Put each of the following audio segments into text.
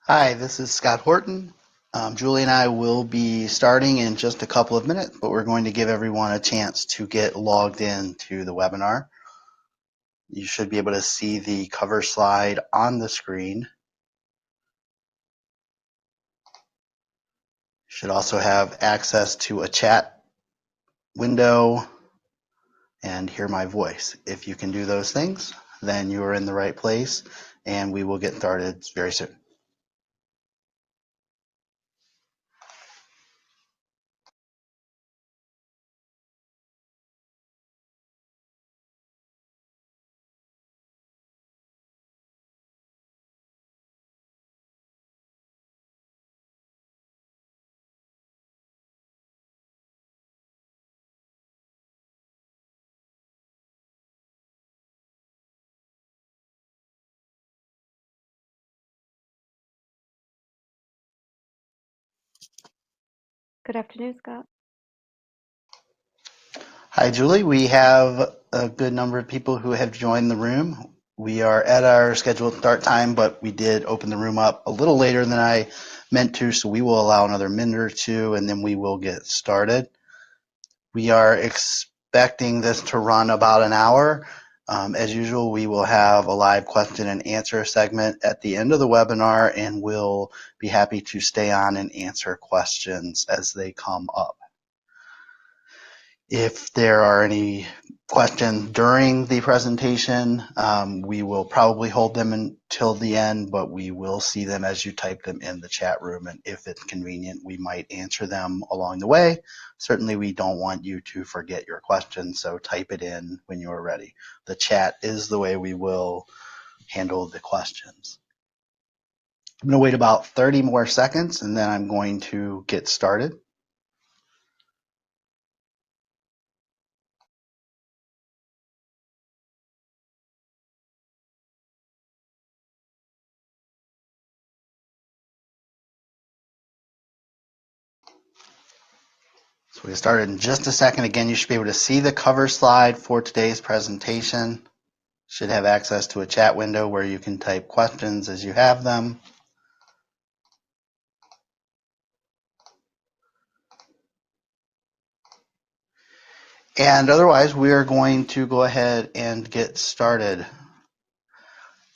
Hi, this is Scott Horton. Julie and I will be starting in just a couple of minutes, but we're going to give everyone a chance to get logged in to the webinar. You should be able to see the cover slide on the screen. You should also have access to a chat window and hear my voice. If you can do those things, then you are in the right place, and we will get started very soon. Good afternoon, Scott. Hi, Julie. We have a good number of people who have joined the room. We are at our scheduled start time, but we did open the room up a little later than I meant to, so we will allow another minute or two, and then we will get started. We are expecting this to run about an hour. As usual, we will have a live question and answer segment at the end of the webinar, and we'll be happy to stay on and answer questions as they come up. If there are any questions during the presentation, we will probably hold them until the end, but we will see them as you type them in the chat room. And if it's convenient, we might answer them along the way. Certainly, we don't want you to forget your question, so type it in when you are ready. The chat is the way we will handle the questions. I'm going to wait about 30 more seconds, and then I'm going to get started. So we'll get started in just a second. Again, you should be able to see the cover slide for today's presentation. Should have access to a chat window where you can type questions as you have them. And otherwise, we are going to go ahead and get started.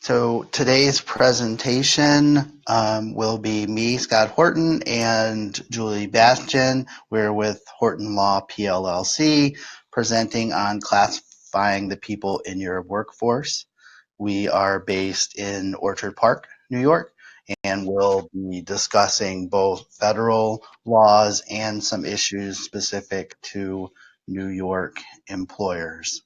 So today's presentation will be me, Scott Horton, and Julie Bastian. We're with Horton Law PLLC, presenting on classifying the people in your workforce. We are based in Orchard Park, New York, and we'll be discussing both federal laws and some issues specific to New York employers.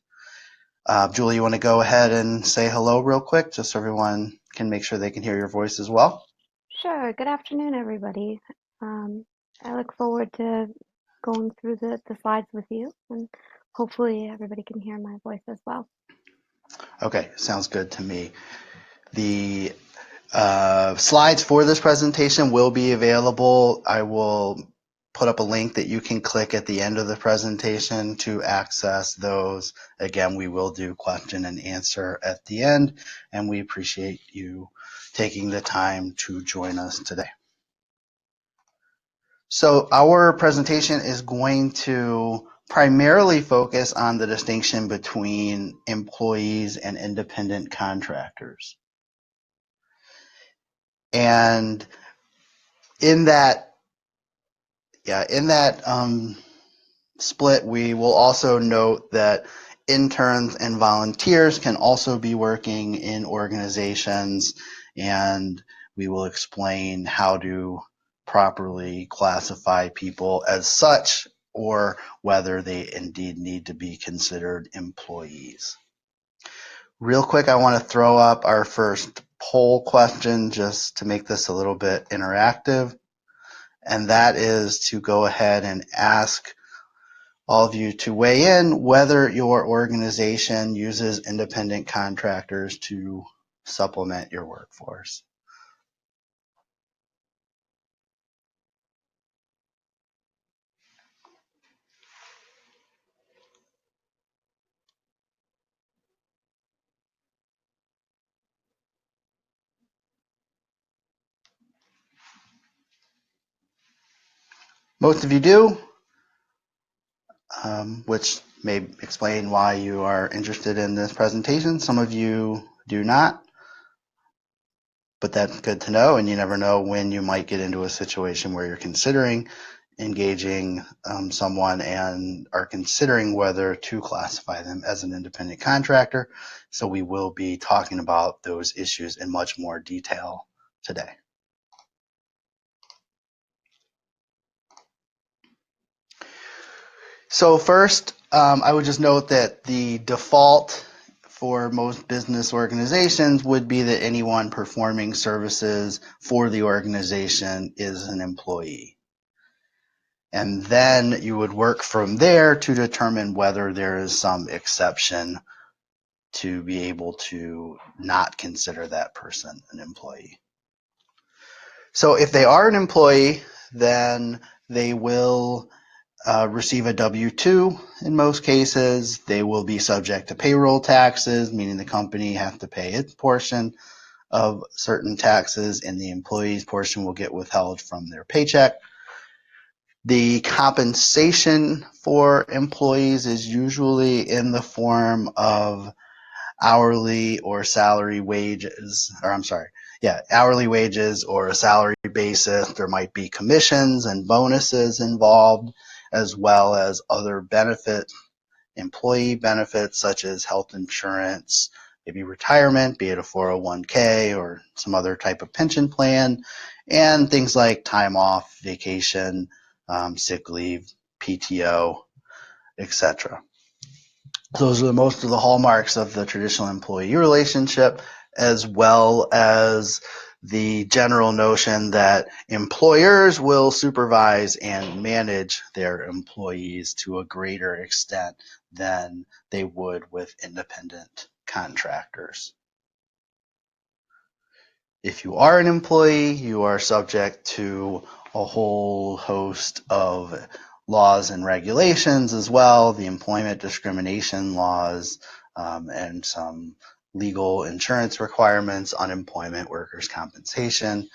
Julie, you want to go ahead and say hello real quick, just so everyone can make sure they can hear your voice as well? Sure. Good afternoon, everybody. I look forward to going through the slides with you, and hopefully everybody can hear my voice as well. Okay, sounds good to me. The slides for this presentation will be available. I will put up a link that you can click at the end of the presentation to access those. Again, we will do question and answer at the end, and we appreciate you taking the time to join us today. So our presentation is going to primarily focus on the distinction between employees and independent contractors. And in that split, we will also note that interns and volunteers can also be working in organizations, and we will explain how to properly classify people as such, or whether they indeed need to be considered employees. Real quick, I want to throw up our first poll question just to make this a little bit interactive, and that is to go ahead and ask all of you to weigh in whether your organization uses independent contractors to supplement your workforce. Most of you do, which may explain why you are interested in this presentation. Some of you do not, but that's good to know, and you never know when you might get into a situation where you're considering engaging someone and are considering whether to classify them as an independent contractor. So we will be talking about those issues in much more detail today. So first, I would just note that the default for most business organizations would be that anyone performing services for the organization is an employee. And then you would work from there to determine whether there is some exception to be able to not consider that person an employee. So if they are an employee, then they will receive a W-2 in most cases. They will be subject to payroll taxes, meaning the company has to pay its portion of certain taxes, and the employee's portion will get withheld from their paycheck. The compensation for employees is usually in the form of hourly or salary wages, hourly wages or a salary basis. There might be commissions and bonuses involved, as well as other benefits, employee benefits such as health insurance, maybe retirement, be it a 401k or some other type of pension plan, and things like time off, vacation, sick leave, PTO, etc. Those are most of the hallmarks of the traditional employee relationship, as well as the general notion that employers will supervise and manage their employees to a greater extent than they would with independent contractors. If you are an employee, you are subject to a whole host of laws and regulations as well, the employment discrimination laws, and some legal insurance requirements, unemployment, workers' compensation,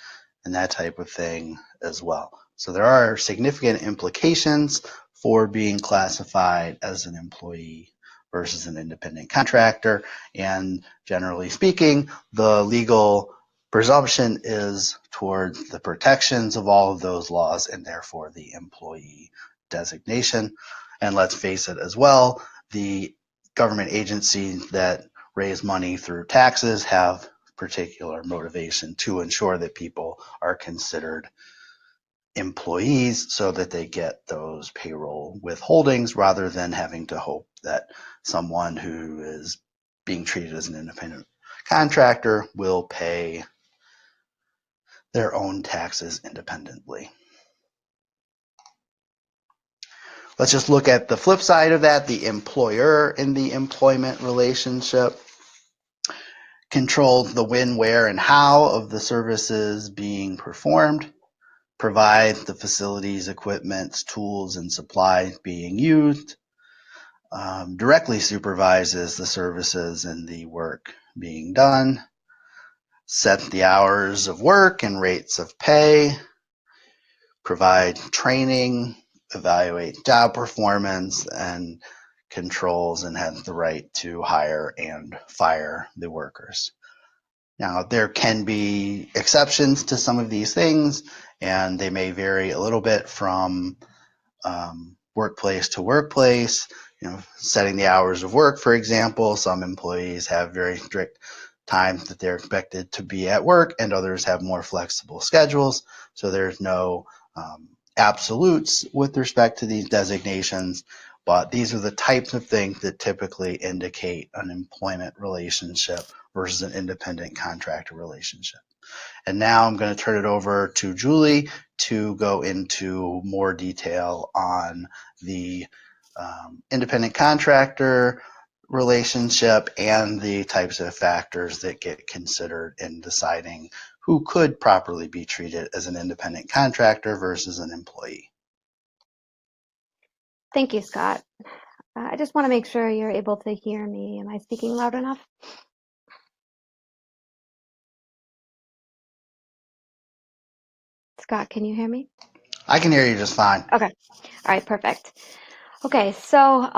and that type of thing as well. So there are significant implications for being classified as an employee versus an independent contractor, and generally speaking, the legal presumption is towards the protections of all of those laws and therefore the employee designation. And let's face it as well, the government agencies that raise money through taxes have particular motivation to ensure that people are considered employees so that they get those payroll withholdings rather than having to hope that someone who is being treated as an independent contractor will pay their own taxes independently. Let's just look at the flip side of that. The employer in the employment relationship controls the when, where, and how of the services being performed, provides the facilities, equipment, tools, and supplies being used, directly supervises the services and the work being done, set the hours of work and rates of pay, provide training, evaluate job performance, and controls and has the right to hire and fire the workers. Now, there can be exceptions to some of these things, and they may vary a little bit from workplace to workplace. Setting the hours of work, for example, some employees have very strict times that they're expected to be at work, and others have more flexible schedules. So there's no absolutes with respect to these designations, but these are the types of things that typically indicate an employment relationship versus an independent contractor relationship. And now I'm going to turn it over to Julie to go into more detail on the independent contractor relationship and the types of factors that get considered in deciding who could properly be treated as an independent contractor versus an employee. Thank you, Scott. I just want to make sure you're able to hear me. Am I speaking loud enough? Scott, can you hear me? I can hear you just fine. Okay. All right, perfect. Okay, so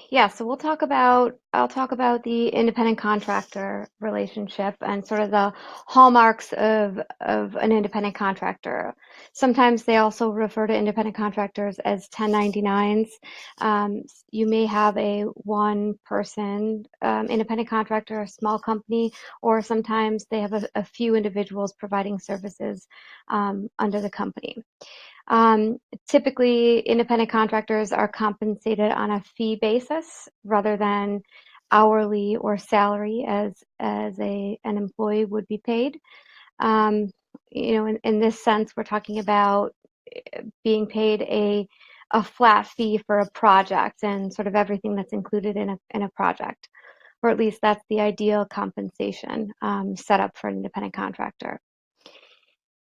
yeah, so I'll talk about the independent contractor relationship and sort of the hallmarks of an independent contractor. Sometimes they also refer to independent contractors as 1099s. You may have a one person independent contractor, a small company, or sometimes they have a few individuals providing services under the company. Typically, independent contractors are compensated on a fee basis rather than hourly or salary as an employee would be paid. Um, in this sense, we're talking about being paid a flat fee for a project and sort of everything that's included in a project, or at least that's the ideal compensation set up for an independent contractor.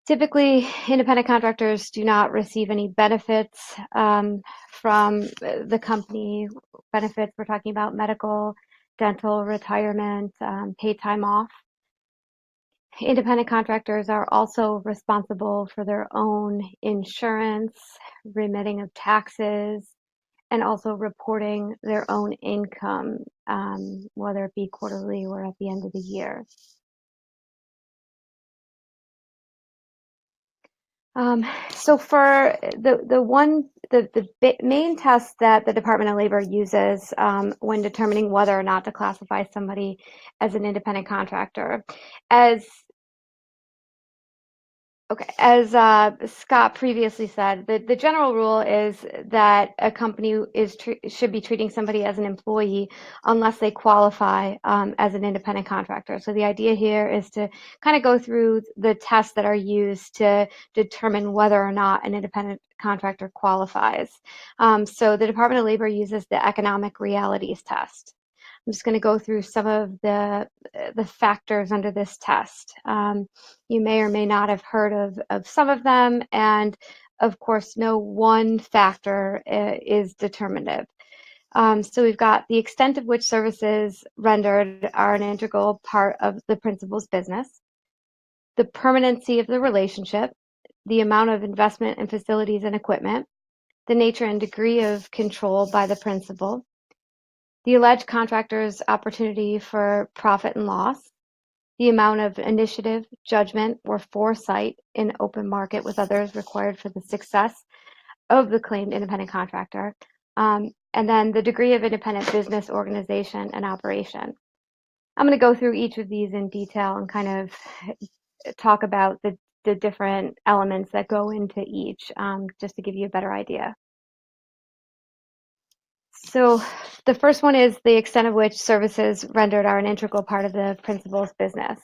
Typically, independent contractors do not receive any benefits from the company. Benefits, we're talking about medical, dental, retirement, paid time off. Independent contractors are also responsible for their own insurance, remitting of taxes, and also reporting their own income, whether it be quarterly or at the end of the year. So for the main test that the Department of Labor uses when determining whether or not to classify somebody as an independent contractor, as as Scott previously said, the general rule is that a company should be treating somebody as an employee unless they qualify as an independent contractor. So the idea here is to kind of go through the tests that are used to determine whether or not an independent contractor qualifies. So the Department of Labor uses the economic realities test. I'm just going to go through some of the factors under this test. You may or may not have heard of some of them, and of course, no one factor is determinative. So we've got the extent of which services rendered are an integral part of the principal's business, the permanency of the relationship, the amount of investment in facilities and equipment, the nature and degree of control by the principal, the alleged contractor's opportunity for profit and loss, the amount of initiative, judgment, or foresight in open market with others required for the success of the claimed independent contractor, and then the degree of independent business organization and operation. I'm going to go through each of these in detail and kind of talk about the different elements that go into each, just to give you a better idea. So the first one is the extent of which services rendered are an integral part of the principal's business.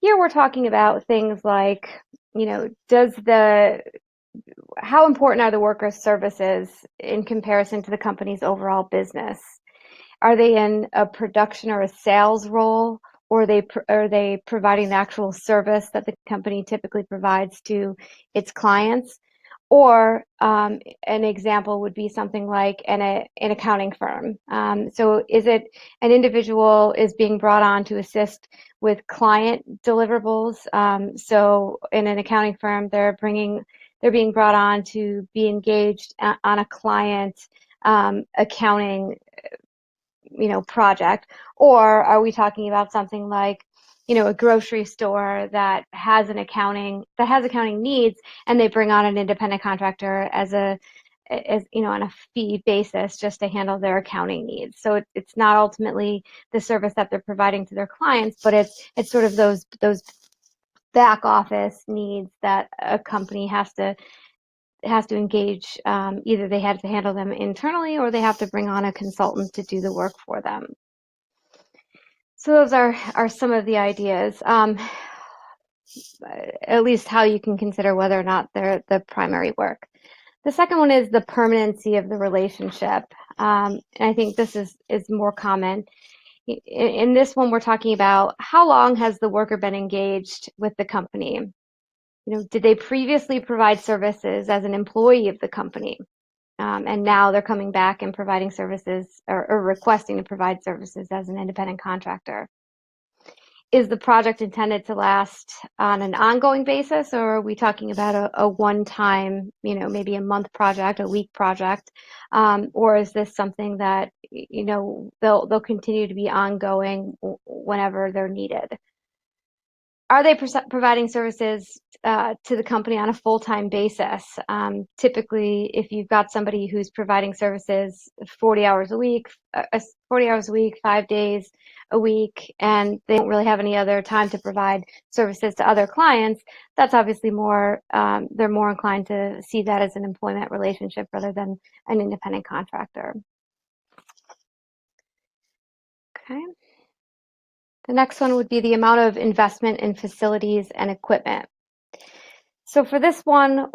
Here we're talking about things like, how important are the workers' services in comparison to the company's overall business? Are they in a production or a sales role, or are they providing the actual service that the company typically provides to its clients? Or an example would be something like an accounting firm. So is it an individual is being brought on to assist with client deliverables? So in an accounting firm, they're being brought on to be engaged on a client accounting project, or are we talking about something like a grocery store that has accounting needs, and they bring on an independent contractor as on a fee basis just to handle their accounting needs. So it's not ultimately the service that they're providing to their clients, but it's sort of those back office needs that a company has to engage. Either they have to handle them internally, or they have to bring on a consultant to do the work for them. So those are some of the ideas, at least how you can consider whether or not they're the primary work. The second one is the permanency of the relationship. And I think this is more common. In this one, we're talking about how long has the worker been engaged with the company? Did they previously provide services as an employee of the company? And now they're coming back and providing services or requesting to provide services as an independent contractor. Is the project intended to last on an ongoing basis, or are we talking about a one-time, maybe a month project, a week project, or is this something that they'll continue to be ongoing whenever they're needed? Are they providing services to the company on a full-time basis? Typically, if you've got somebody who's providing services 40 hours a week, 40 hours a week, 5 days a week, and they don't really have any other time to provide services to other clients, that's obviously they're more inclined to see that as an employment relationship rather than an independent contractor. Okay. The next one would be the amount of investment in facilities and equipment. So for this one,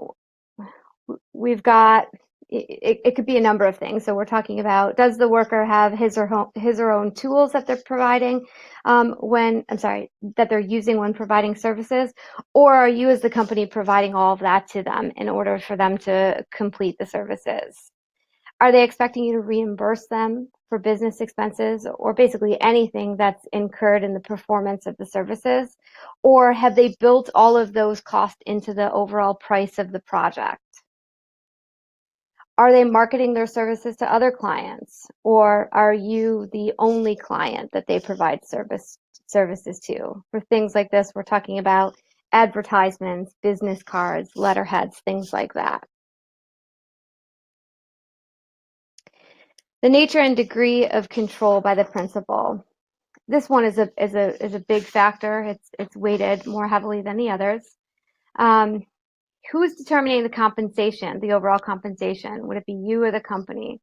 we've got, it could be a number of things. So we're talking about, does the worker have his or her own tools that they're providing that they're using when providing services? Or are you as the company providing all of that to them in order for them to complete the services? Are they expecting you to reimburse them for business expenses or basically anything that's incurred in the performance of the services? Or have they built all of those costs into the overall price of the project? Are they marketing their services to other clients? Or are you the only client that they provide services to? For things like this, we're talking about advertisements, business cards, letterheads, things like that. The nature and degree of control by the principal. This one is a big factor. It's weighted more heavily than the others. Who's determining the compensation, the overall compensation? Would it be you or the company?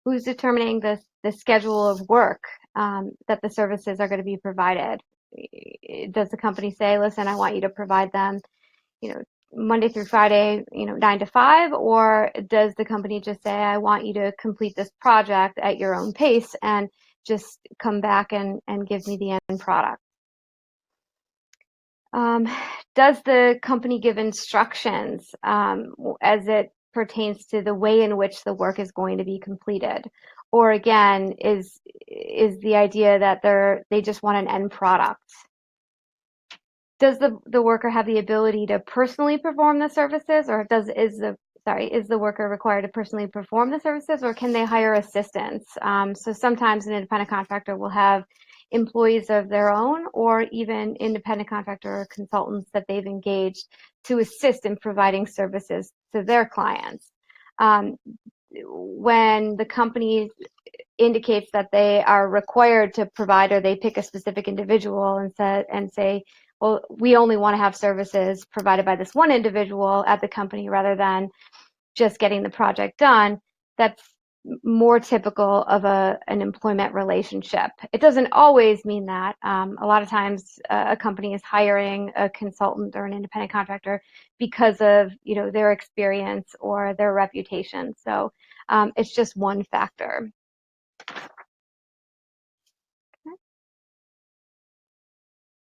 Who's determining the schedule of work that the services are going to be provided? Does the company say, listen, I want you to provide them, Monday through Friday, 9 to 5, or does the company just say, I want you to complete this project at your own pace and just come back and give me the end product? Does the company give instructions as it pertains to the way in which the work is going to be completed? Or again, is the idea that they just want an end product? Does the worker have the ability to personally perform the services, or is the worker required to personally perform the services, or can they hire assistants? So sometimes an independent contractor will have employees of their own, or even independent contractor consultants that they've engaged to assist in providing services to their clients. When the company indicates that they are required to provide, or they pick a specific individual and say, well, we only want to have services provided by this one individual at the company rather than just getting the project done, that's more typical of an employment relationship. It doesn't always mean that. A lot of times a company is hiring a consultant or an independent contractor because of their experience or their reputation. So it's just one factor.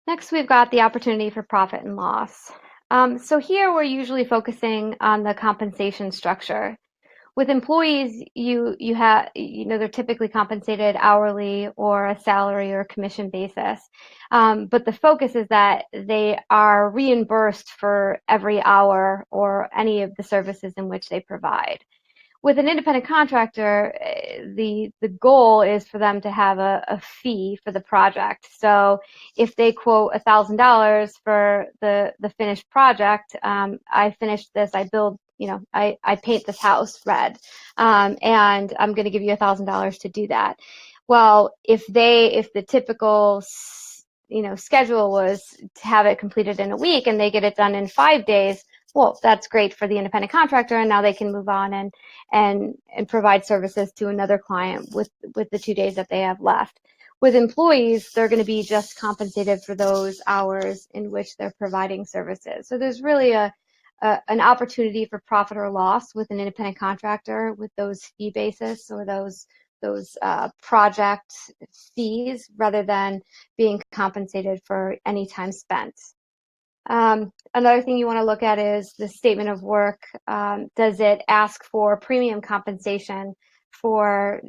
Next, we've got the opportunity for profit and loss. So here we're usually focusing on the compensation structure. With employees, they're typically compensated hourly or a salary or commission basis. But the focus is that they are reimbursed for every hour or any of the services in which they provide. With an independent contractor, the goal is for them to have a fee for the project. So if they quote $1,000 for the finished project, I finished this, I build, I paint this house red, and I'm going to give you $1,000 to do that. Well, if the typical schedule was to have it completed in a week and they get it done in 5 days, well, that's great for the independent contractor, and now they can move on and provide services to another client with the 2 days that they have left. With employees, they're going to be just compensated for those hours in which they're providing services. So there's really an opportunity for profit or loss with an independent contractor with those fee basis or those project fees rather than being compensated for any time spent. Another thing you want to look at is the statement of work. Does it ask for premium compensation for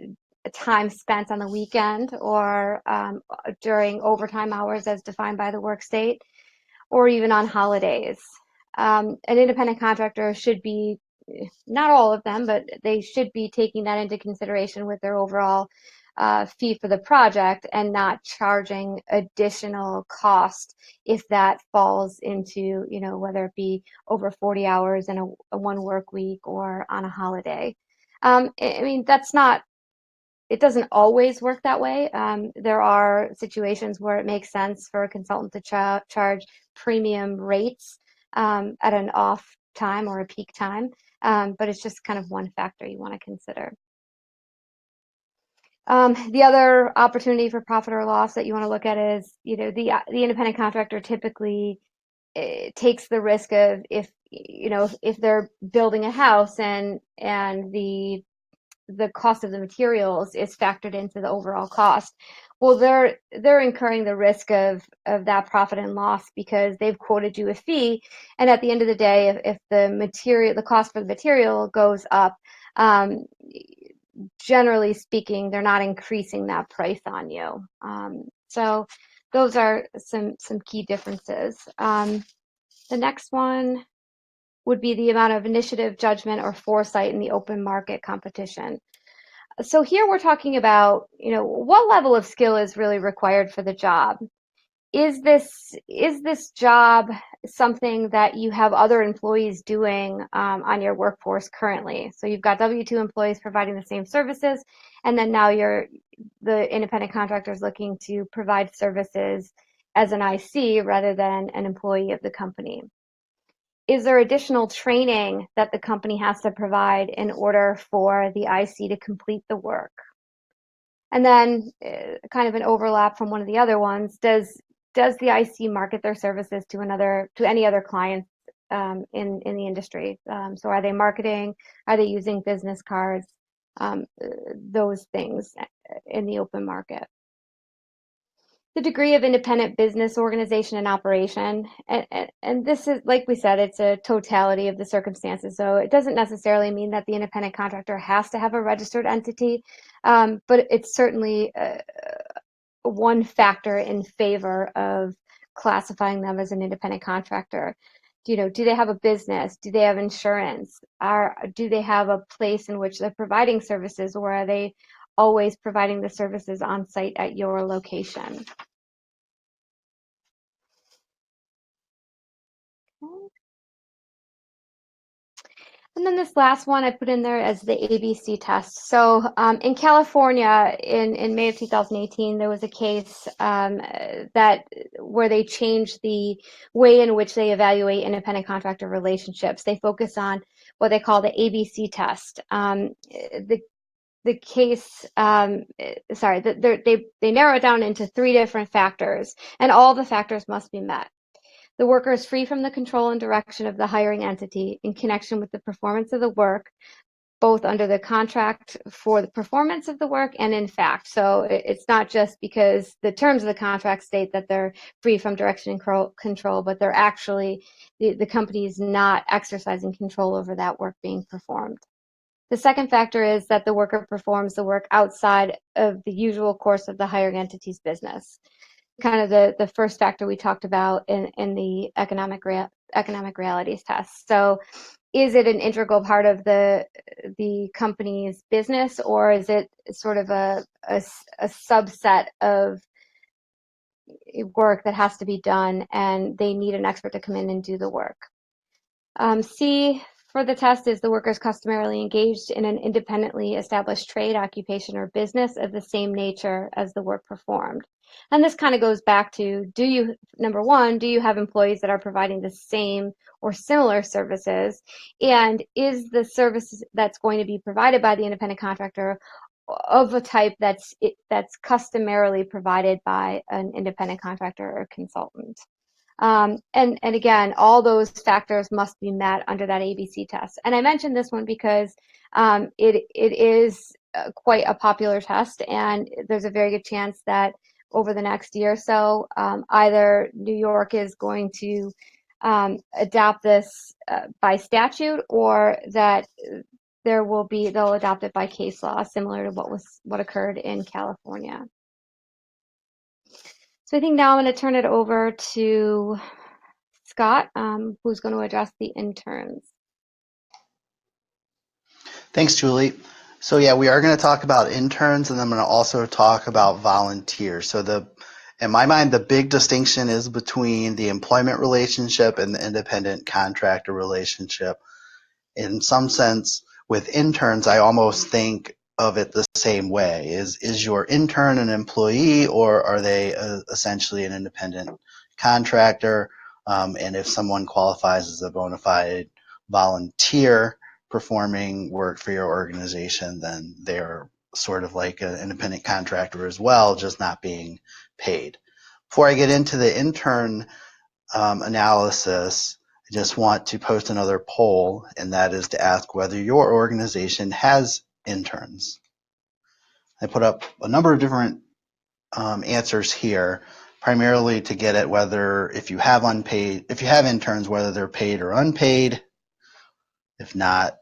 time spent on the weekend or during overtime hours as defined by the work state, or even on holidays. An independent contractor should be, not all of them, but they should be taking that into consideration with their overall fee for the project and not charging additional cost if that falls into, whether it be over 40 hours in a one work week or on a holiday. I mean, it doesn't always work that way. There are situations where it makes sense for a consultant to charge premium rates at an off time or a peak time, but it's just kind of one factor you want to consider. The other opportunity for profit or loss that you want to look at is, the independent contractor typically takes the risk of if they're building a house and the cost of the materials is factored into the overall cost. Well, they're incurring the risk of that profit and loss because they've quoted you a fee, and at the end of the day, if the cost for the material goes up, generally speaking, they're not increasing that price on you. So those are some key differences. The next one would be the amount of initiative, judgment, or foresight in the open market competition. So here we're talking about, what level of skill is really required for the job. Is this job something that you have other employees doing on your workforce currently? So you've got W-2 employees providing the same services, and then now the independent contractor is looking to provide services as an IC rather than an employee of the company. Is there additional training that the company has to provide in order for the IC to complete the work? And then kind of an overlap from one of the other ones, does the IC market their services to any other clients in the industry? So are they marketing? Are they using business cards? Those things in the open market. The degree of independent business organization and operation. And this is, like we said, it's a totality of the circumstances. So it doesn't necessarily mean that the independent contractor has to have a registered entity, but it's certainly one factor in favor of classifying them as an independent contractor. Do they have a business? Do they have insurance? Do they have a place in which they're providing services, or are they always providing the services on site at your location? And then this last one I put in there as the ABC test. So in California, in May of 2018, there was a case where they changed the way in which they evaluate independent contractor relationships. They focus on what they call the ABC test. The case, they narrow it down into 3 different factors, and all the factors must be met. The worker is free from the control and direction of the hiring entity in connection with the performance of the work, both under the contract for the performance of the work and in fact. So it's not just because the terms of the contract state that they're free from direction and control, but they're actually, the company is not exercising control over that work being performed. The second factor is that the worker performs the work outside of the usual course of the hiring entity's business. Kind of the first factor we talked about in the economic realities test. So is it an integral part of the company's business, or is it sort of a subset of work that has to be done and they need an expert to come in and do the work? C for the test is the worker is customarily engaged in an independently established trade, occupation, or business of the same nature as the work performed. And this kind of goes back to, number one, do you have employees that are providing the same or similar services? And is the service that's going to be provided by the independent contractor of a type that's customarily provided by an independent contractor or consultant? And again, all those factors must be met under that ABC test. And I mentioned this one because it is quite a popular test, and there's a very good chance that over the next year or so, either New York is going to adopt this by statute, or that they'll adopt it by case law, similar to what occurred in California. So I think now I'm going to turn it over to Scott, who's going to address the interns. Thanks, Julie. So yeah, we are going to talk about interns, and I'm going to also talk about volunteers. So in my mind, the big distinction is between the employment relationship and the independent contractor relationship. In some sense, with interns, I almost think of it the same way. Is your intern an employee, or are they essentially an independent contractor? And if someone qualifies as a bona fide volunteer performing work for your organization, then they're sort of like an independent contractor as well, just not being paid. Before I get into the intern analysis, I just want to post another poll, and that is to ask whether your organization has interns. I put up a number of different answers here, primarily to get at whether if you have interns, whether they're paid or unpaid. If not,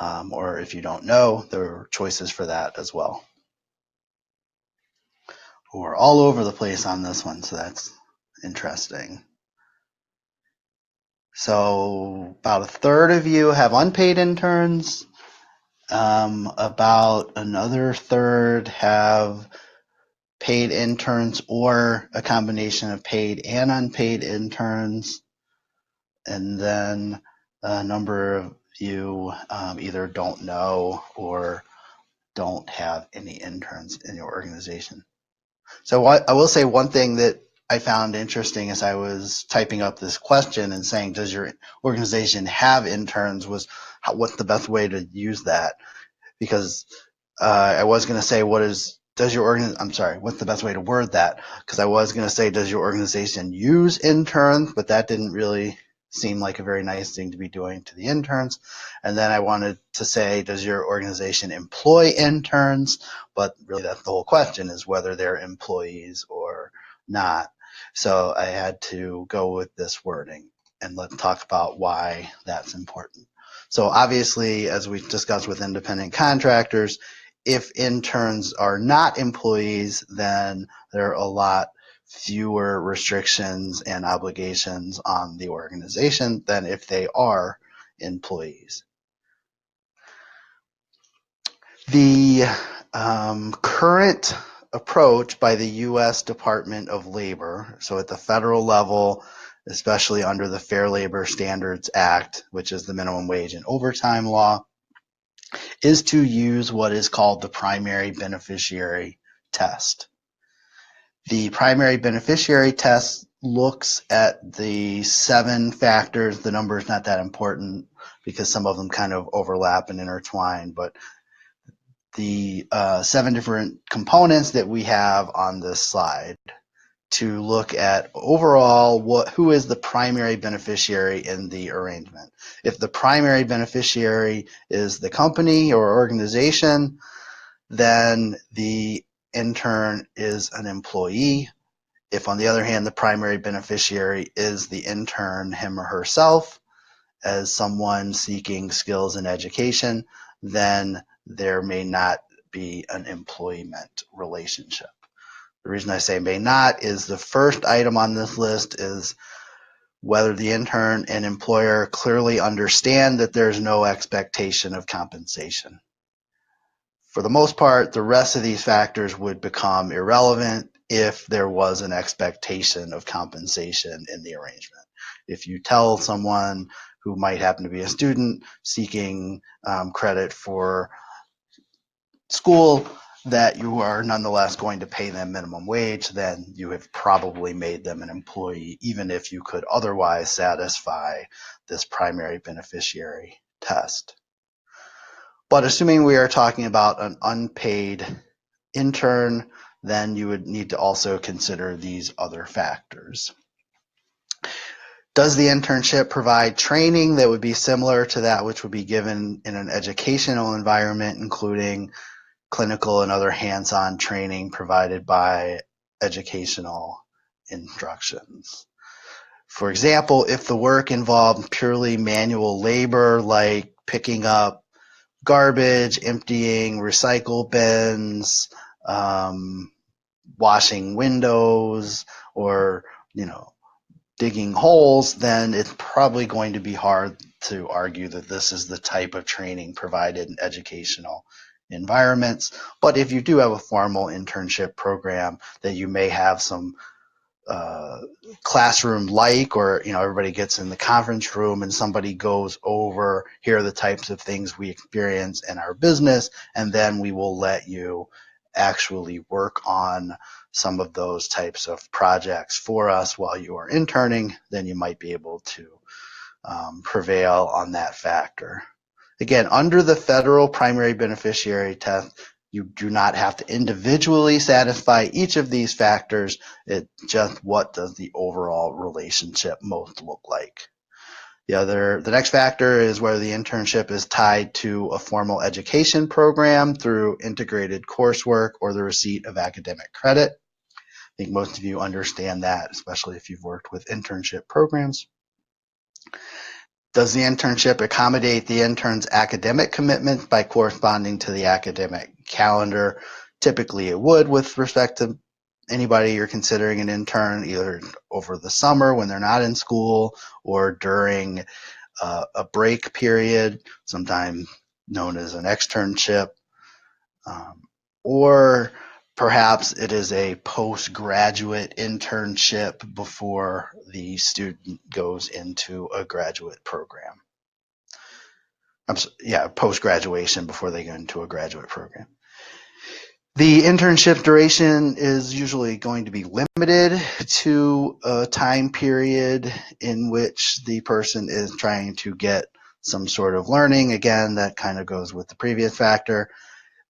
or if you don't know, there are choices for that as well. We're all over the place on this one, so that's interesting. So about a third of you have unpaid interns. About another third have paid interns or a combination of paid and unpaid interns. And then a number of you either don't know or don't have any interns in your organization. So I will say one thing that I found interesting as I was typing up this question and saying, does your organization have interns, was what's the best way to use that? Because I was going to say, what's the best way to word that? Because I was going to say, does your organization use interns? But that didn't really seem like a very nice thing to be doing to the interns. And then I wanted to say, does your organization employ interns? But really that's the whole question, is whether they're employees or not. So I had to go with this wording, and let's talk about why that's important. So obviously, as we discussed with independent contractors, if interns are not employees, then there are a lot fewer restrictions and obligations on the organization than if they are employees. The current approach by the U.S. Department of Labor, so at the federal level, especially under the Fair Labor Standards Act, which is the minimum wage and overtime law, is to use what is called the primary beneficiary test. The primary beneficiary test looks at the 7 factors. The number is not that important because some of them kind of overlap and intertwine, but the 7 different components that we have on this slide to look at overall who is the primary beneficiary in the arrangement. If the primary beneficiary is the company or organization, then the intern is an employee. If, on the other hand, the primary beneficiary is the intern, him or herself, as someone seeking skills and education, then there may not be an employment relationship. The reason I say may not is the first item on this list is whether the intern and employer clearly understand that there's no expectation of compensation. For the most part, the rest of these factors would become irrelevant if there was an expectation of compensation in the arrangement. If you tell someone who might happen to be a student seeking credit for school that you are nonetheless going to pay them minimum wage, then you have probably made them an employee, even if you could otherwise satisfy this primary beneficiary test. But assuming we are talking about an unpaid intern, then you would need to also consider these other factors. Does the internship provide training that would be similar to that which would be given in an educational environment, including clinical and other hands-on training provided by educational instructions? For example, if the work involved purely manual labor, like picking up garbage, emptying recycle bins, washing windows, or, digging holes, then it's probably going to be hard to argue that this is the type of training provided in educational environments. But if you do have a formal internship program that you may have some classroom like, or everybody gets in the conference room and somebody goes over, here are the types of things we experience in our business, and then we will let you actually work on some of those types of projects for us while you are interning, then you might be able to prevail on that factor. Again, under the federal primary beneficiary test, you do not have to individually satisfy each of these factors. It's just, what does the overall relationship most look like? The next factor is whether the internship is tied to a formal education program through integrated coursework or the receipt of academic credit. I think most of you understand that, especially if you've worked with internship programs. Does the internship accommodate the intern's academic commitments by corresponding to the academic calendar? Typically it would, with respect to anybody you're considering an intern, either over the summer when they're not in school or during a break period, sometimes known as an externship, or perhaps it is a postgraduate internship before the student goes into a graduate program. Post-graduation before they go into a graduate program. The internship duration is usually going to be limited to a time period in which the person is trying to get some sort of learning. Again, that kind of goes with the previous factor.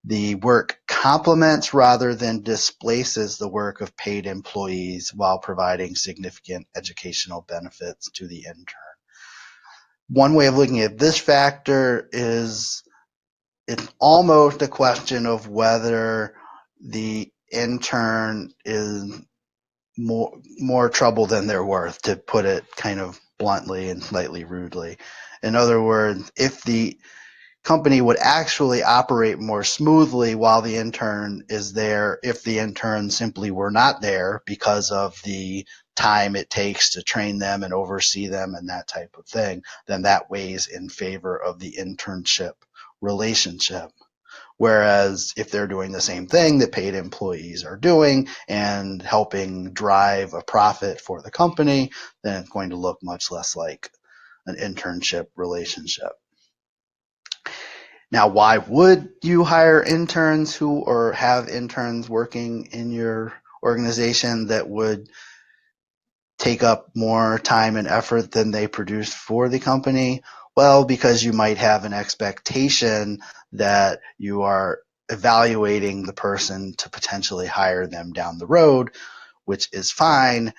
The work complements rather than displaces the work of paid employees while providing significant educational benefits to the intern. One way of looking at this factor is it's almost a question of whether the intern is more trouble than they're worth, to put it kind of bluntly and slightly rudely. In other words, if the company would actually operate more smoothly while the intern is there, if the intern simply were not there because of the time it takes to train them and oversee them and that type of thing, then that weighs in favor of the internship relationship. Whereas if they're doing the same thing that paid employees are doing and helping drive a profit for the company, then it's going to look much less like an internship relationship. Now, why would you hire interns or have interns working in your organization that would take up more time and effort than they produce for the company? Well, because you might have an expectation that you are evaluating the person to potentially hire them down the road, which is fine.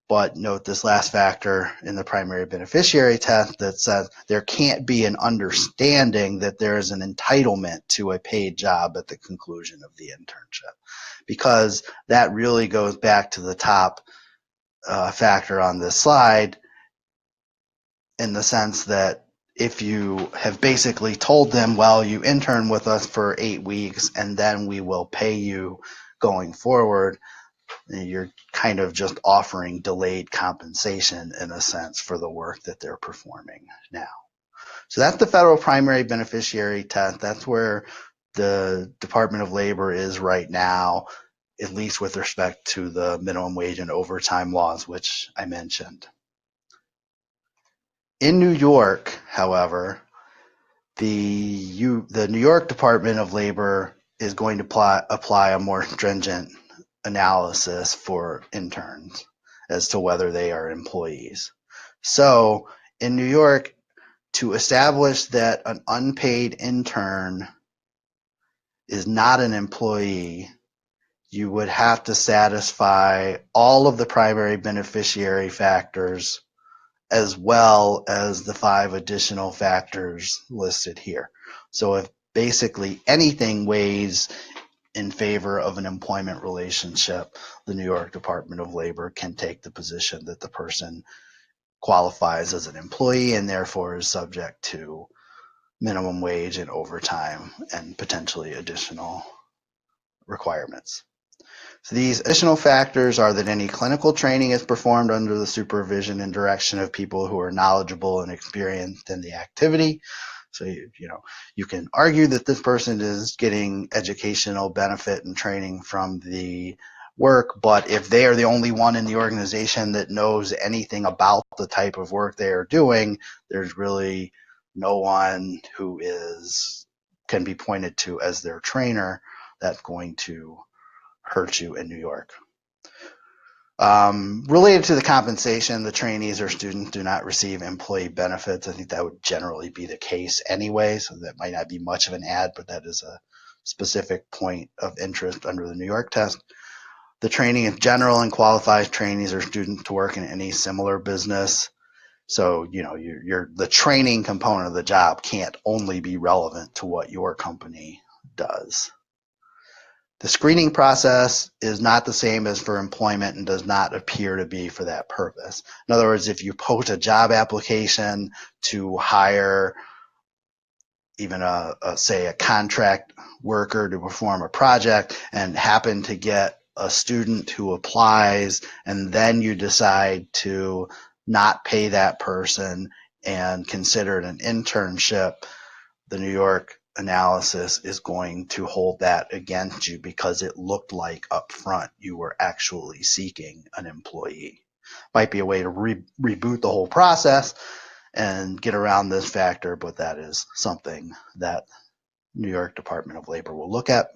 But note this last factor in the primary beneficiary test that says there can't be an understanding that there is an entitlement to a paid job at the conclusion of the internship, because that really goes back to the top factor on this slide, in the sense that if you have basically told them, well, you intern with us for 8 weeks and then we will pay you going forward, you're kind of just offering delayed compensation in a sense for the work that they're performing now. So that's the federal primary beneficiary test. That's where the Department of Labor is right now, at least with respect to the minimum wage and overtime laws, which I mentioned. In New York, however, the New York Department of Labor is going to apply a more stringent analysis for interns as to whether they are employees. So in New York, to establish that an unpaid intern is not an employee, you would have to satisfy all of the primary beneficiary factors as well as the 5 additional factors listed here. So if basically anything weighs in favor of an employment relationship, the New York Department of Labor can take the position that the person qualifies as an employee and therefore is subject to minimum wage and overtime and potentially additional requirements. So these additional factors are that any clinical training is performed under the supervision and direction of people who are knowledgeable and experienced in the activity. So you can argue that this person is getting educational benefit and training from the work, but if they are the only one in the organization that knows anything about the type of work they are doing, there's really no one who can be pointed to as their trainer that's going to hurt you in New York. Related to the compensation, the trainees or students do not receive employee benefits. I think that would generally be the case anyway, so that might not be much of an add, but that is a specific point of interest under the New York test. The training in general and qualifies trainees or students to work in any similar business. So, the training component of the job can't only be relevant to what your company does. The screening process is not the same as for employment and does not appear to be for that purpose. In other words, if you post a job application to hire even say a contract worker to perform a project and happen to get a student who applies, and then you decide to not pay that person and consider it an internship, the New York analysis is going to hold that against you because it looked like up front you were actually seeking an employee. Might be a way to reboot the whole process and get around this factor, but that is something that New York Department of Labor will look at.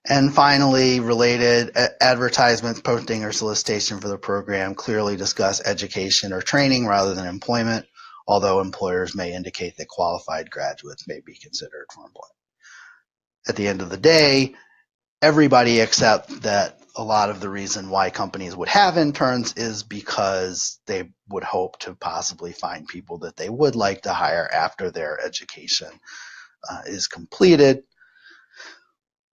And finally, related, advertisements, posting, or solicitation for the program clearly discuss education or training rather than employment, although employers may indicate that qualified graduates may be considered for employment. At the end of the day, everybody accepts that a lot of the reason why companies would have interns is because they would hope to possibly find people that they would like to hire after their education is completed.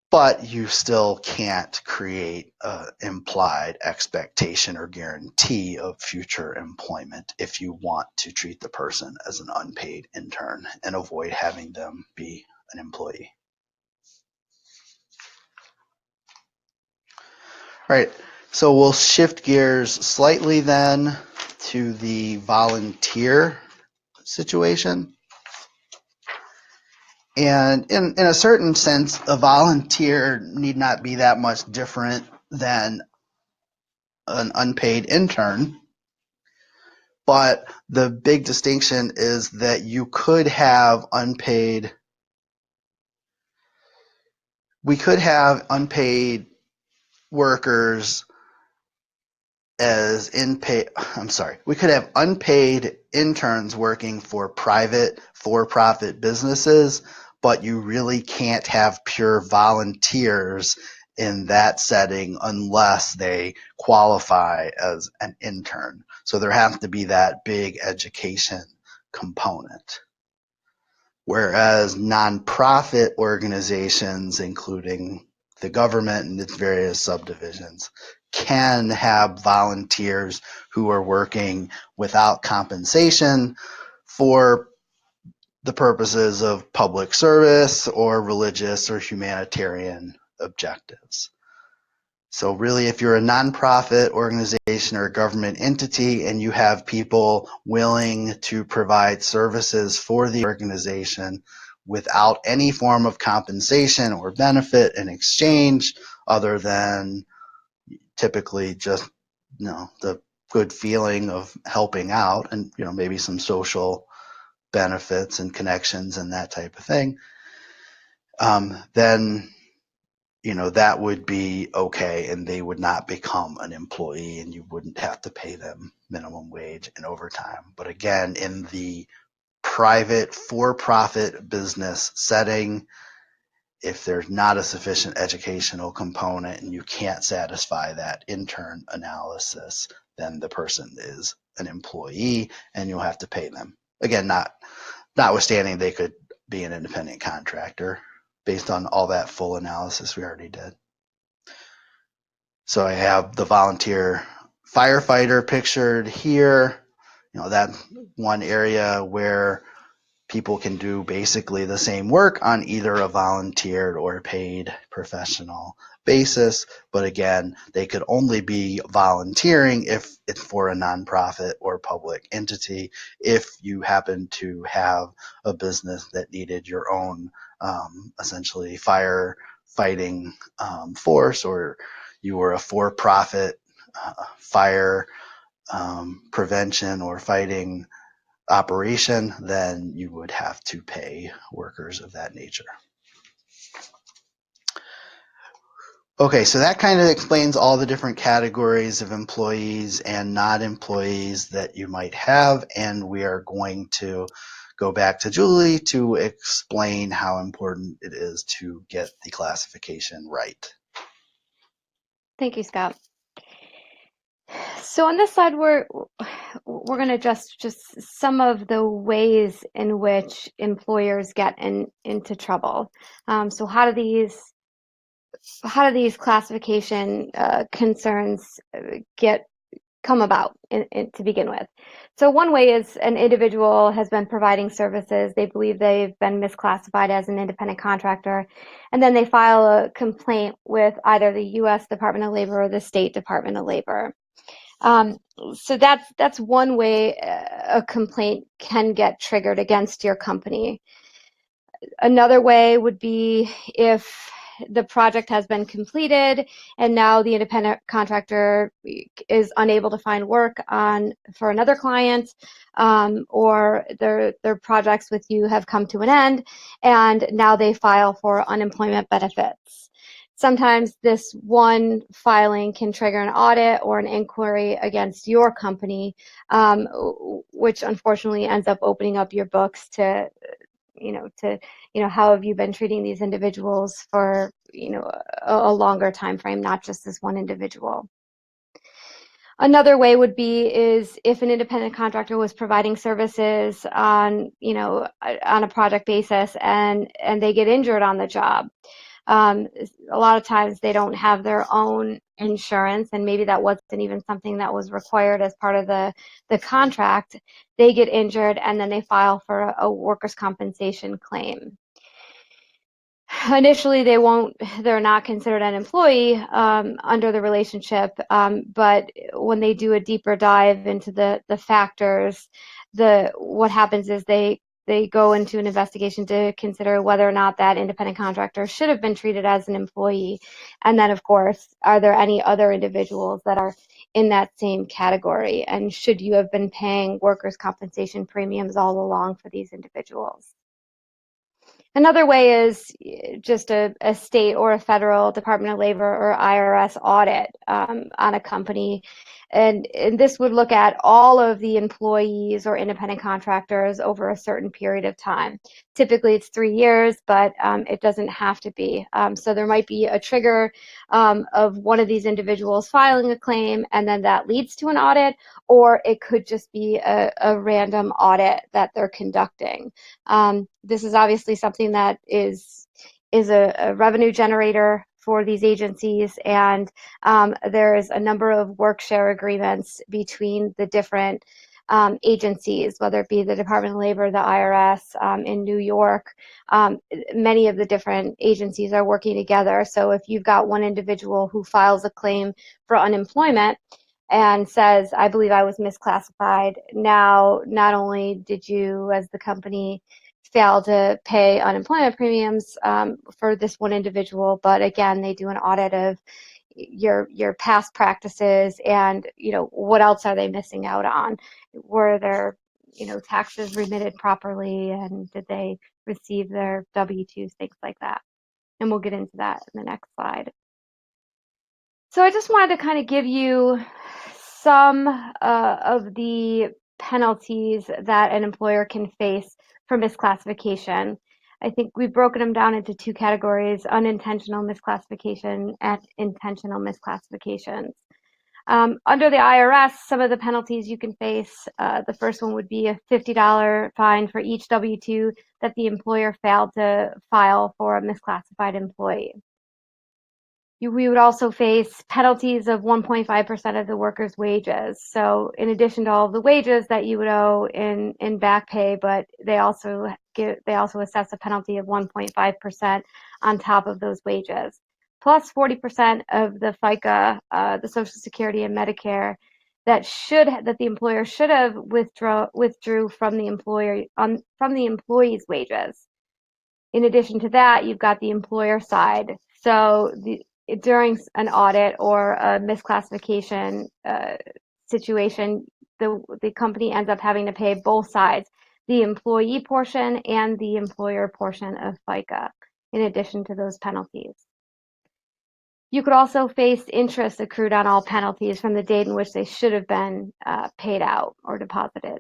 But you still can't create an implied expectation or guarantee of future employment if you want to treat the person as an unpaid intern and avoid having them be an employee. All right, so we'll shift gears slightly then to the volunteer situation. And in a certain sense, a volunteer need not be that much different than an unpaid intern. But the big distinction is that you could have unpaid workers as we could have unpaid interns working for private for-profit businesses, but you really can't have pure volunteers in that setting unless they qualify as an intern. So there has to be that big education component. Whereas nonprofit organizations, including the government and its various subdivisions, can have volunteers who are working without compensation for the purposes of public service or religious or humanitarian objectives. So really, if you're a nonprofit organization or a government entity and you have people willing to provide services for the organization without any form of compensation or benefit in exchange other than typically just the good feeling of helping out and maybe some social benefits and connections and that type of thing, then that would be okay, and they would not become an employee, and you wouldn't have to pay them minimum wage and overtime. But again, in the private for-profit business setting, if there's not a sufficient educational component and you can't satisfy that intern analysis, then the person is an employee and you'll have to pay them. Again, notwithstanding they could be an independent contractor based on all that full analysis we already did. So I have the volunteer firefighter pictured here. That one area where people can do basically the same work on either a volunteered or paid professional basis. But again, they could only be volunteering if it's for a nonprofit or public entity. If you happen to have a business that needed your own essentially firefighting force, or you were a for-profit fire prevention or fighting operation, then you would have to pay workers of that nature. Okay, so that kind of explains all the different categories of employees and not employees that you might have, and we are going to go back to Julie to explain how important it is to get the classification right. Thank you, Scott. So on this slide, we're going to address just some of the ways in which employers get into trouble. So how do these classification concerns come about to begin with? So one way is an individual has been providing services. They believe they've been misclassified as an independent contractor, and then they file a complaint with either the U.S. Department of Labor or the State Department of Labor. So that's one way a complaint can get triggered against your company. Another way would be if the project has been completed and now the independent contractor is unable to find work for another client, or their projects with you have come to an end, and now they file for unemployment benefits. Sometimes this one filing can trigger an audit or an inquiry against your company, which unfortunately ends up opening up your books to how have you been treating these individuals for a longer time frame, not just this one individual. Another way would be is if an independent contractor was providing services on a project basis and they get injured on the job. A lot of times they don't have their own insurance, and maybe that wasn't even something that was required as part of the contract. They get injured and then they file for a workers' compensation claim. Initially, they're not considered an employee under the relationship, but when they do a deeper dive into the factors, what happens is they go into an investigation to consider whether or not that independent contractor should have been treated as an employee. And then, of course, are there any other individuals that are in that same category? And should you have been paying workers' compensation premiums all along for these individuals? Another way is just a state or a federal Department of Labor or IRS audit on a company. And this would look at all of the employees or independent contractors over a certain period of time. Typically, it's 3 years, but it doesn't have to be. So there might be a trigger of one of these individuals filing a claim, and then that leads to an audit, or it could just be a random audit that they're conducting. This is obviously something that is a revenue generator for these agencies, and there's a number of work share agreements between the different agencies, whether it be the Department of Labor, the IRS in New York. Many of the different agencies are working together. So if you've got one individual who files a claim for unemployment and says, I believe I was misclassified, now not only did you as the company fail to pay unemployment premiums for this one individual, but again, they do an audit of your past practices and what else are they missing out on? Were their taxes remitted properly, and did they receive their W-2s, things like that. And we'll get into that in the next slide. So I just wanted to kind of give you some of the penalties that an employer can face for misclassification. I think we've broken them down into two categories: unintentional misclassification and intentional misclassifications. Under the IRS, some of the penalties you can face, the first one would be a $50 fine for each W-2 that the employer failed to file for a misclassified employee. We would also face penalties of 1.5% of the worker's wages. So in addition to all of the wages that you would owe in back pay, but they also assess a penalty of 1.5% on top of those wages, plus 40% of the FICA, the Social Security and Medicare that the employer should have withdrew from the employee's wages. In addition to that, you've got the employer side. So during an audit or a misclassification situation, the company ends up having to pay both sides, the employee portion and the employer portion of FICA, in addition to those penalties. You could also face interest accrued on all penalties from the date in which they should have been paid out or deposited.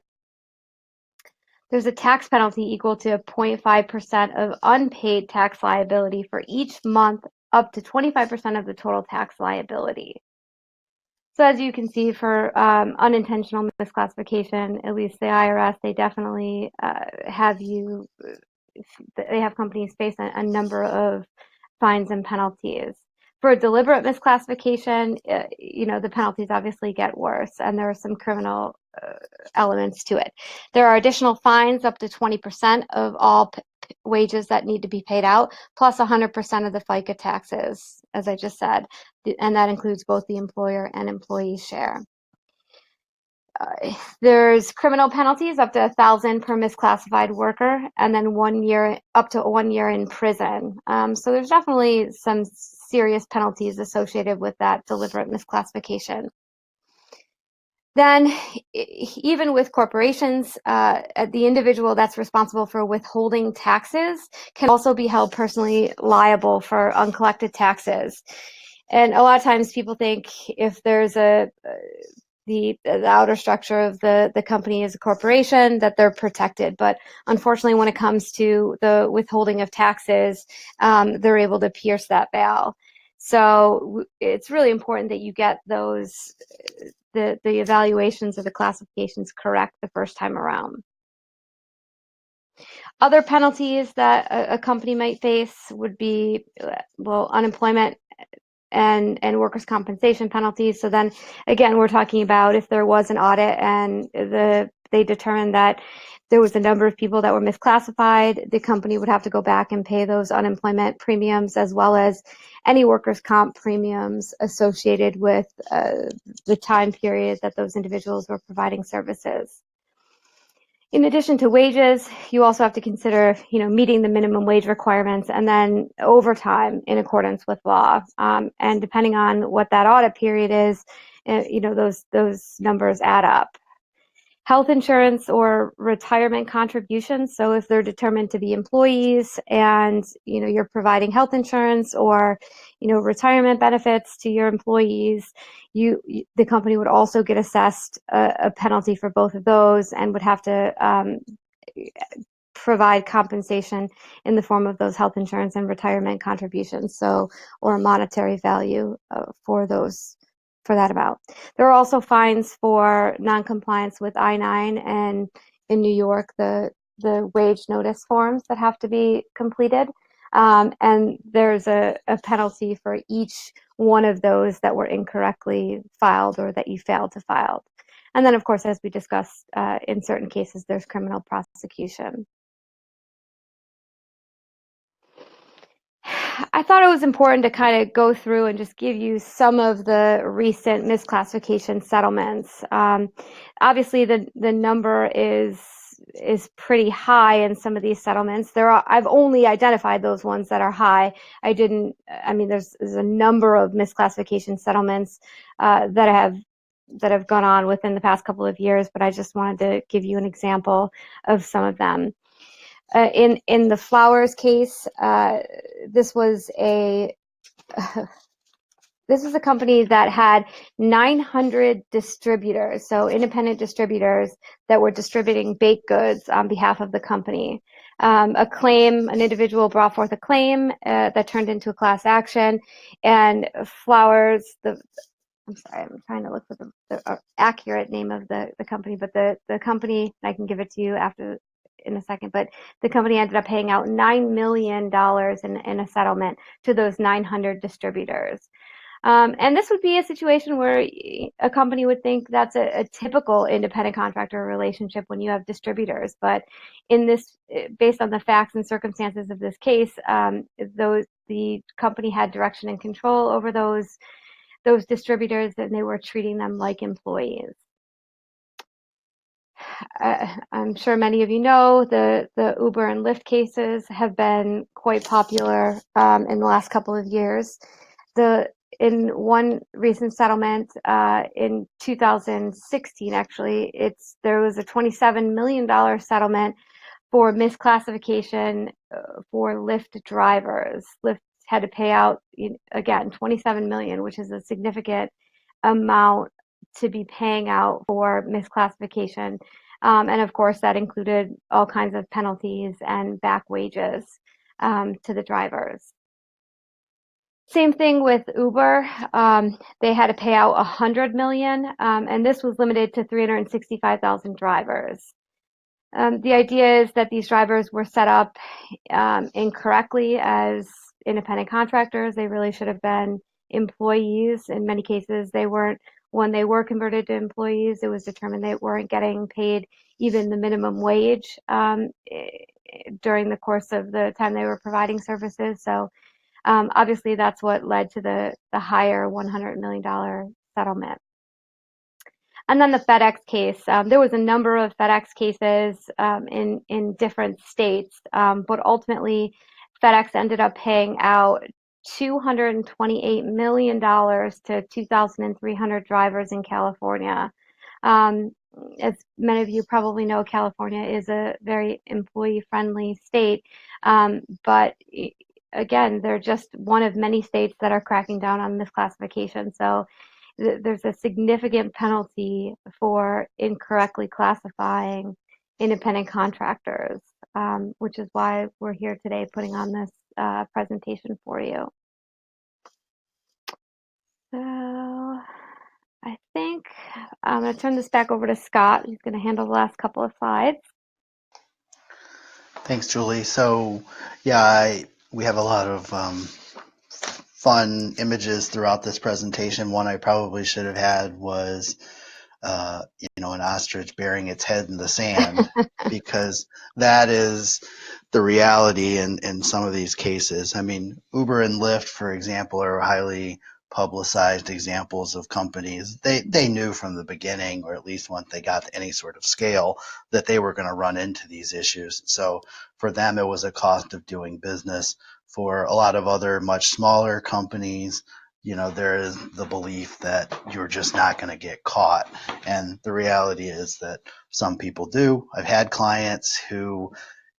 There's a tax penalty equal to 0.5% of unpaid tax liability for each month up to 25% of the total tax liability. So as you can see, for unintentional misclassification, at least the IRS, they definitely they have companies face a number of fines and penalties. For a deliberate misclassification, the penalties obviously get worse, and there are some criminal elements to it. There are additional fines up to 20% of all wages that need to be paid out, plus 100% of the FICA taxes, as I just said, and that includes both the employer and employee share. There's criminal penalties up to $1,000 per misclassified worker, and then up to 1 year in prison. So there's definitely some serious penalties associated with that deliberate misclassification. Then, even with corporations, the individual that's responsible for withholding taxes can also be held personally liable for uncollected taxes. And a lot of times people think if there's the outer structure of the company is a corporation, that they're protected. But unfortunately, when it comes to the withholding of taxes, they're able to pierce that veil. So it's really important that you get the evaluations or the classifications correct the first time around. Other penalties that a company might face would be, unemployment and workers' compensation penalties. So then again, we're talking about if there was an audit and they determined that there was a number of people that were misclassified, the company would have to go back and pay those unemployment premiums as well as any workers' comp premiums associated with the time period that those individuals were providing services. In addition to wages, you also have to consider, meeting the minimum wage requirements and then overtime in accordance with law. And depending on what that audit period is, those numbers add up. Health insurance or retirement contributions. So if they're determined to be employees and, you're providing health insurance or, retirement benefits to your employees, the company would also get assessed a penalty for both of those and would have to provide compensation in the form of those health insurance and retirement contributions. Or a monetary value for that amount. There are also fines for noncompliance with I-9 and in New York, the wage notice forms that have to be completed. And there's a penalty for each one of those that were incorrectly filed or that you failed to file. And then, of course, as we discussed, in certain cases, there's criminal prosecution. I thought it was important to kind of go through and just give you some of the recent misclassification settlements. Obviously, the number is pretty high in some of these settlements. I've only identified those ones that are high. There's a number of misclassification settlements that have gone on within the past couple of years, but I just wanted to give you an example of some of them. In the Flowers case, this was a company that had 900 distributors, so independent distributors that were distributing baked goods on behalf of the company. An individual brought forth a claim that turned into a class action, and Flowers, I'm sorry, I'm trying to look for the accurate name of the company, but the company, I can give it to you after in a second, but the company ended up paying out $9 million in a settlement to those 900 distributors. And this would be a situation where a company would think that's a typical independent contractor relationship when you have distributors. But in this, based on the facts and circumstances of this case, the company had direction and control over those distributors, and they were treating them like employees. I'm sure many of you know the Uber and Lyft cases have been quite popular in the last couple of years. In one recent settlement in 2016, actually, there was a $27 million settlement for misclassification for Lyft drivers. Lyft had to pay out, again, $27 million, which is a significant amount to be paying out for misclassification. And of course, that included all kinds of penalties and back wages to the drivers. Same thing with Uber. They had to pay out $100 million, and this was limited to 365,000 drivers. The idea is that these drivers were set up incorrectly as independent contractors. They really should have been employees. In many cases, they weren't. When they were converted to employees, it was determined they weren't getting paid even the minimum wage during the course of the time they were providing services. So obviously, that's what led to the higher $100 million settlement. And then the FedEx case, there was a number of FedEx cases in different states, but ultimately FedEx ended up paying out $228 million to 2,300 drivers in California. As many of you probably know, California is a very employee-friendly state, but again, they're just one of many states that are cracking down on misclassification. So there's a significant penalty for incorrectly classifying independent contractors, which is why we're here today putting on this presentation for you. So I think I'm going to turn this back over to Scott, who's going to handle the last couple of slides. Thanks, Julie. So, yeah, we have a lot of fun images throughout this presentation. One I probably should have had was, an ostrich burying its head in the sand, because that is the reality in some of these cases. I mean, Uber and Lyft, for example, are highly publicized examples of companies. They knew from the beginning, or at least once they got to any sort of scale, that they were going to run into these issues. So for them, it was a cost of doing business. For a lot of other much smaller companies, there is the belief that you're just not going to get caught. And the reality is that some people do. I've had clients who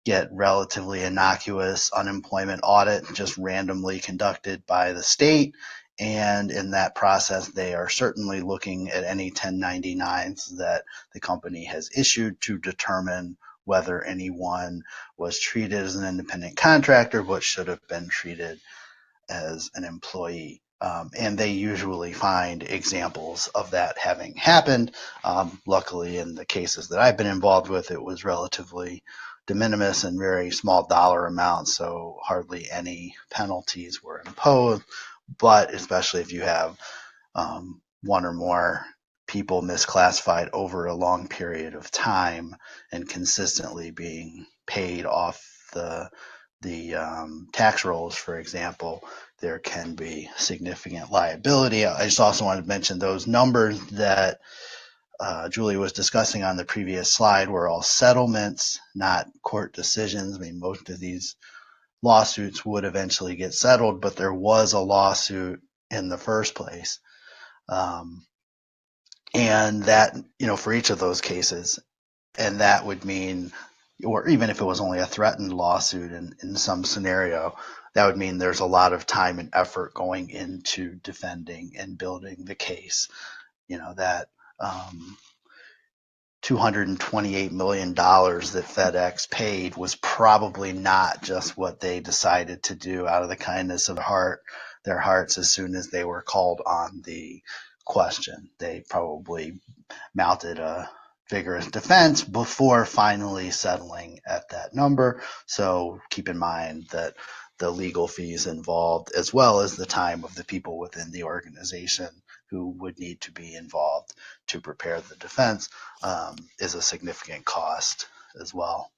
get relatively innocuous unemployment audit just randomly conducted by the state. And in that process, they are certainly looking at any 1099s that the company has issued to determine whether anyone was treated as an independent contractor, but should have been treated as an employee. And they usually find examples of that having happened. Luckily, in the cases that I've been involved with, it was relatively de minimis and very small dollar amounts, so hardly any penalties were imposed. But especially if you have one or more people misclassified over a long period of time and consistently being paid off the tax rolls, for example, there can be significant liability. I just also wanted to mention those numbers that Julie was discussing on the previous slide were all settlements, not court decisions. I mean, most of these lawsuits would eventually get settled, but there was a lawsuit in the first place. And that, for each of those cases, and that would mean, or even if it was only a threatened lawsuit in some scenario, that would mean there's a lot of time and effort going into defending and building the case. That $228 million that FedEx paid was probably not just what they decided to do out of the kindness of their hearts as soon as they were called on the question. They probably mounted a vigorous defense before finally settling at that number. So keep in mind that the legal fees involved, as well as the time of the people within the organization who would need to be involved to prepare the defense, is a significant cost as well.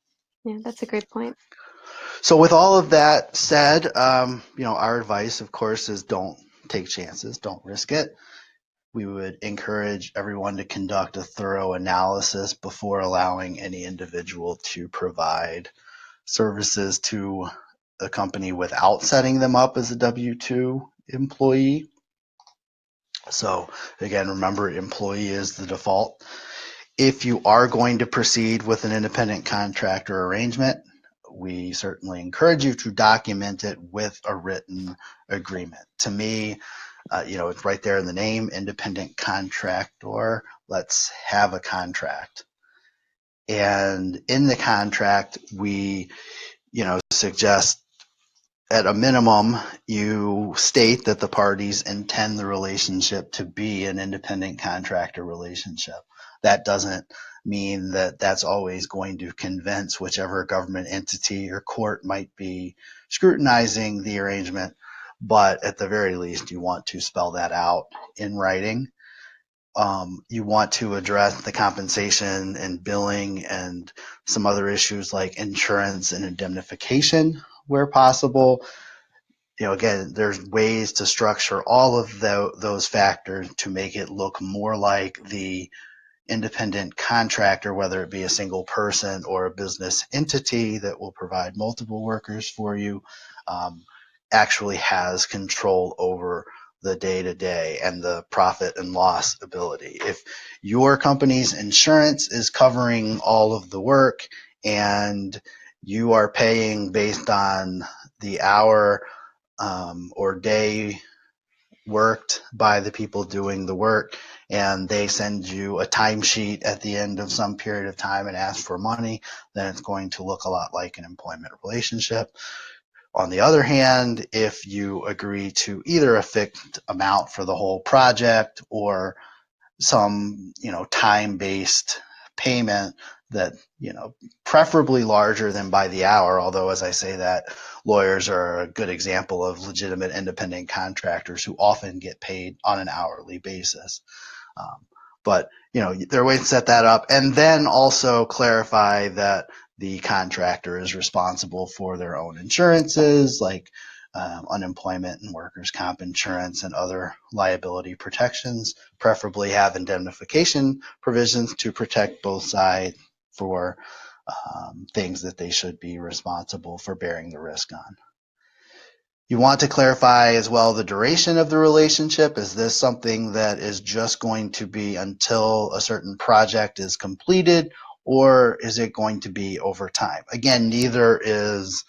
Yeah, that's a great point. So with all of that said, our advice, of course, is don't take chances, don't risk it. We would encourage everyone to conduct a thorough analysis before allowing any individual to provide services to a company without setting them up as a W-2 employee. So again, remember, employee is the default. If you are going to proceed with an independent contractor arrangement, we certainly encourage you to document it with a written agreement. To me, it's right there in the name, independent contractor. Let's have a contract. And in the contract, we, suggest at a minimum, you state that the parties intend the relationship to be an independent contractor relationship. That doesn't mean that that's always going to convince whichever government entity or court might be scrutinizing the arrangement, but at the very least, you want to spell that out in writing. You want to address the compensation and billing and some other issues like insurance and indemnification where possible. Again, there's ways to structure all of those factors to make it look more like the independent contractor, whether it be a single person or a business entity that will provide multiple workers for you, actually has control over the day-to-day and the profit and loss ability. If your company's insurance is covering all of the work and you are paying based on the hour or day worked by the people doing the work, and they send you a timesheet at the end of some period of time and ask for money, then it's going to look a lot like an employment relationship. On the other hand, if you agree to either a fixed amount for the whole project or some, time-based payment that, preferably larger than by the hour, although as I say that, lawyers are a good example of legitimate independent contractors who often get paid on an hourly basis. But, there are ways to set that up, and then also clarify that the contractor is responsible for their own insurances, like unemployment and workers' comp insurance and other liability protections, preferably have indemnification provisions to protect both sides for things that they should be responsible for bearing the risk on. You want to clarify as well the duration of the relationship. Is this something that is just going to be until a certain project is completed, or is it going to be over time? Again, neither is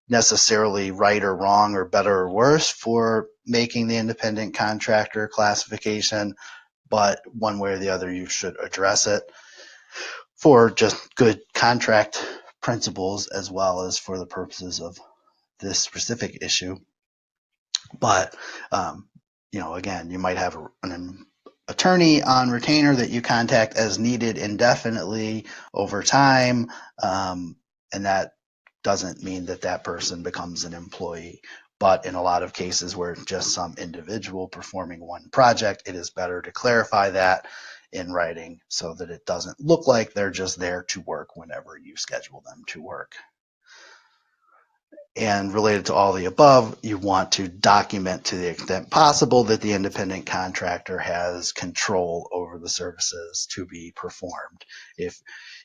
necessarily right or wrong or better or worse for making the independent contractor classification, but one way or the other, you should address it for just good contract principles as well as for the purposes of this specific issue. But, again, you might have an attorney on retainer that you contact as needed indefinitely over time, and that doesn't mean that that person becomes an employee. But in a lot of cases where it's just some individual performing one project, it is better to clarify that in writing so that it doesn't look like they're just there to work whenever you schedule them to work. And related to all the above, you want to document to the extent possible that the independent contractor has control over the services to be performed. If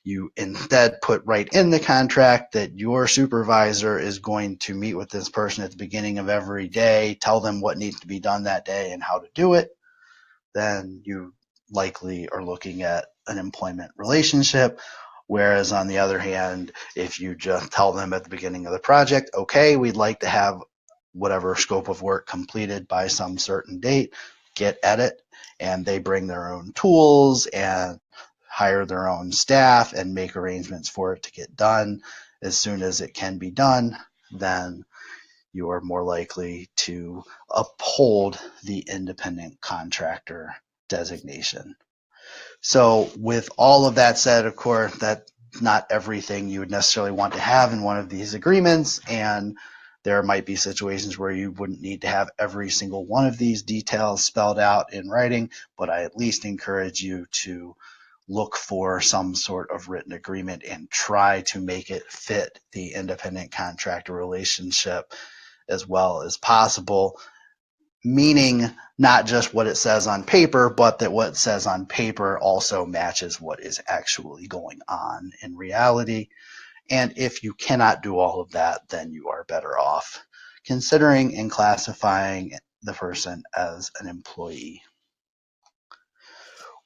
you instead put right in the contract that your supervisor is going to meet with this person at the beginning of every day, tell them what needs to be done that day and how to do it, then you likely are looking at an employment relationship. Whereas on the other hand, if you just tell them at the beginning of the project, okay, we'd like to have whatever scope of work completed by some certain date, get at it, and they bring their own tools and hire their own staff and make arrangements for it to get done as soon as it can be done, then you are more likely to uphold the independent contractor designation. So with all of that said, of course, that's not everything you would necessarily want to have in one of these agreements, and there might be situations where you wouldn't need to have every single one of these details spelled out in writing, but I at least encourage you to look for some sort of written agreement and try to make it fit the independent contractor relationship as well as possible, meaning not just what it says on paper, but that what it says on paper also matches what is actually going on in reality. And if you cannot do all of that, then you are better off considering and classifying the person as an employee.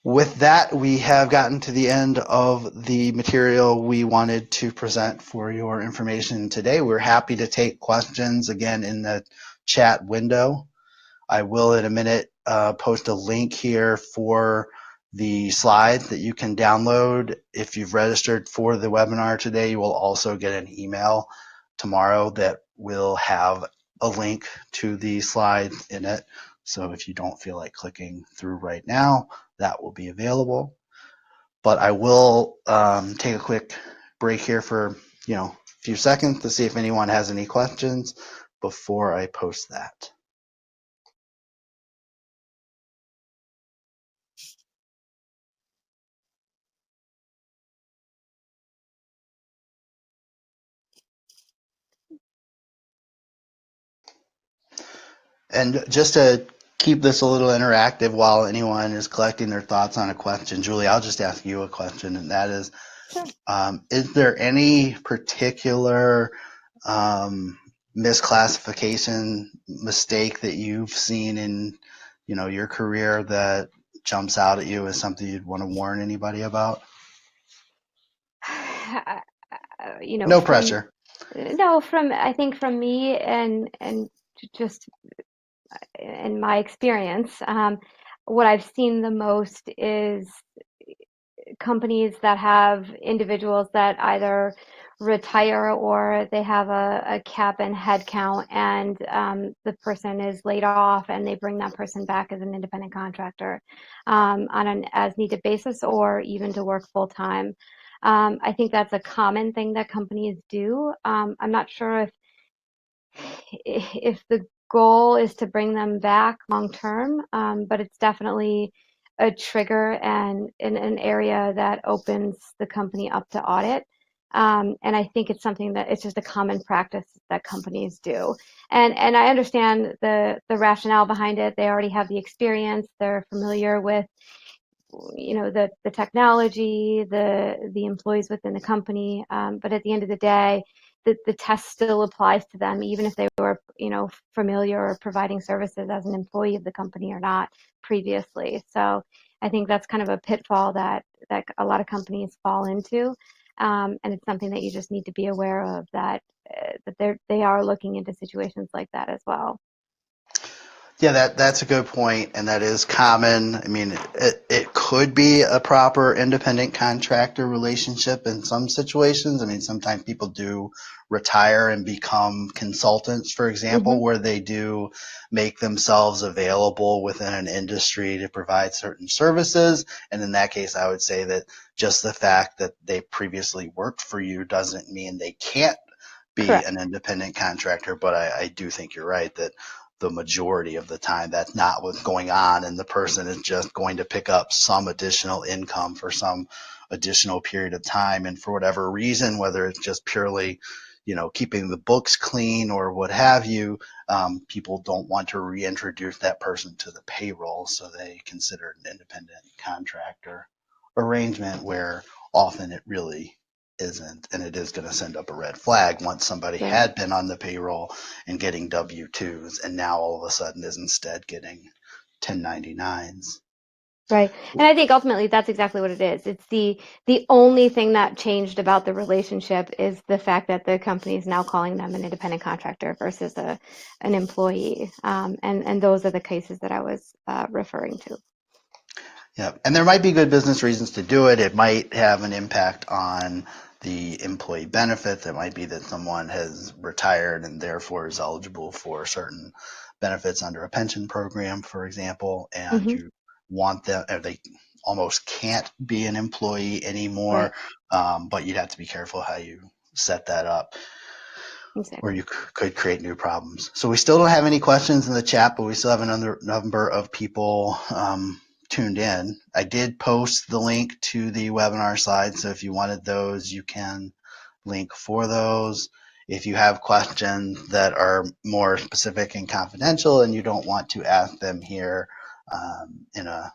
With that, we have gotten to the end of the material we wanted to present for your information today. We're happy to take questions again in the chat window. I will in a minute post a link here for the slides that you can download. If you've registered for the webinar today, you will also get an email tomorrow that will have a link to the slides in it. So if you don't feel like clicking through right now, that will be available. But I will take a quick break here for a few seconds to see if anyone has any questions before I post that. And just to keep this a little interactive while anyone is collecting their thoughts on a question, Julie, I'll just ask you a question, and that is there any particular misclassification mistake that you've seen in your career that jumps out at you as something you'd want to warn anybody about? No pressure. I think from me and just in my experience, what I've seen the most is companies that have individuals that either retire or they have a cap in headcount, and the person is laid off and they bring that person back as an independent contractor on an as needed basis or even to work full time. I think that's a common thing that companies do. I'm not sure if the goal is to bring them back long term, but it's definitely a trigger and in an area that opens the company up to audit. And I think it's something that it's just a common practice that companies do. And I understand the rationale behind it. They already have the experience. They're familiar with the technology, the employees within the company. But at the end of the day, the test still applies to them, even if they were familiar or providing services as an employee of the company or not previously. So I think that's kind of a pitfall that a lot of companies fall into. And it's something that you just need to be aware of, that they are looking into situations like that as well. Yeah, that's a good point, and that is common. I mean, it could be a proper independent contractor relationship in some situations. I mean, sometimes people do retire and become consultants, for example, where they do make themselves available within an industry to provide certain services. And in that case, I would say that just the fact that they previously worked for you doesn't mean they can't be Correct. an independent contractor. But I do think you're right that the majority of the time that's not what's going on, and the person is just going to pick up some additional income for some additional period of time, and for whatever reason, whether it's just purely keeping the books clean or what have you, people don't want to reintroduce that person to the payroll, so they consider an independent contractor arrangement, where often it really isn't, and it is going to send up a red flag once somebody had been on the payroll and getting W-2s, and now all of a sudden is instead getting 1099s. Right. And I think ultimately that's exactly what it is. It's the only thing that changed about the relationship is the fact that the company is now calling them an independent contractor versus an employee. And those are the cases that I was referring to. Yeah, and there might be good business reasons to do it. It might have an impact on the employee benefits. It might be that someone has retired and therefore is eligible for certain benefits under a pension program, for example, and you want them, or they almost can't be an employee anymore, Right. but you'd have to be careful how you set that up, or Exactly. you could create new problems. So we still don't have any questions in the chat, but we still have another number of people tuned in. I did post the link to the webinar slides, so if you wanted those, you can link for those. If you have questions that are more specific and confidential and you don't want to ask them here in a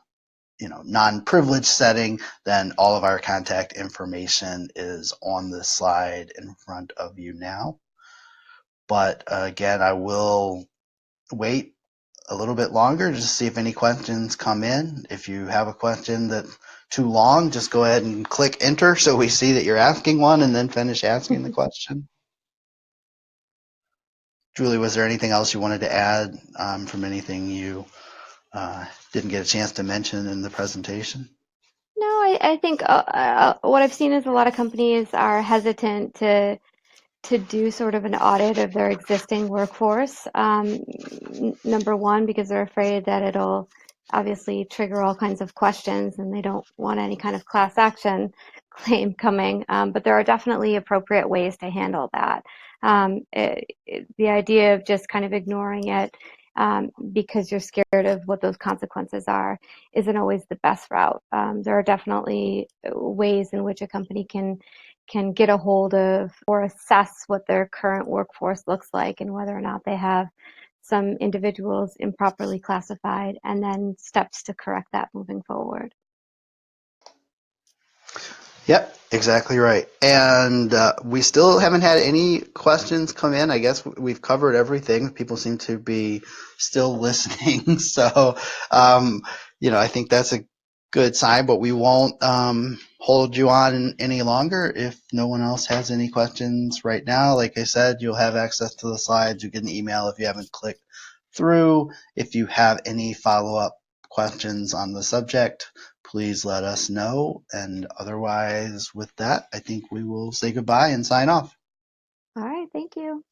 non-privileged setting, then all of our contact information is on the slide in front of you now. But again, I will wait a little bit longer just to see if any questions come in. If you have a question that's too long, just go ahead and click enter so we see that you're asking one, and then finish asking the question. Julie, was there anything else you wanted to add from anything you didn't get a chance to mention in the presentation? No, I think what I've seen is a lot of companies are hesitant to do sort of an audit of their existing workforce. Number one, because they're afraid that it'll obviously trigger all kinds of questions and they don't want any kind of class action claim coming. But there are definitely appropriate ways to handle that. The idea of just kind of ignoring it because you're scared of what those consequences are isn't always the best route. There are definitely ways in which a company can get a hold of or assess what their current workforce looks like and whether or not they have some individuals improperly classified, and then steps to correct that moving forward. Yep, exactly right. And we still haven't had any questions come in. I guess we've covered everything. People seem to be still listening. So, I think that's a good sign, but we won't hold you on any longer if no one else has any questions right now. Like I said, you'll have access to the slides. You get an email if you haven't clicked through. If you have any follow-up questions on the subject, please let us know. And otherwise, with that, I think we will say goodbye and sign off. All right, thank you.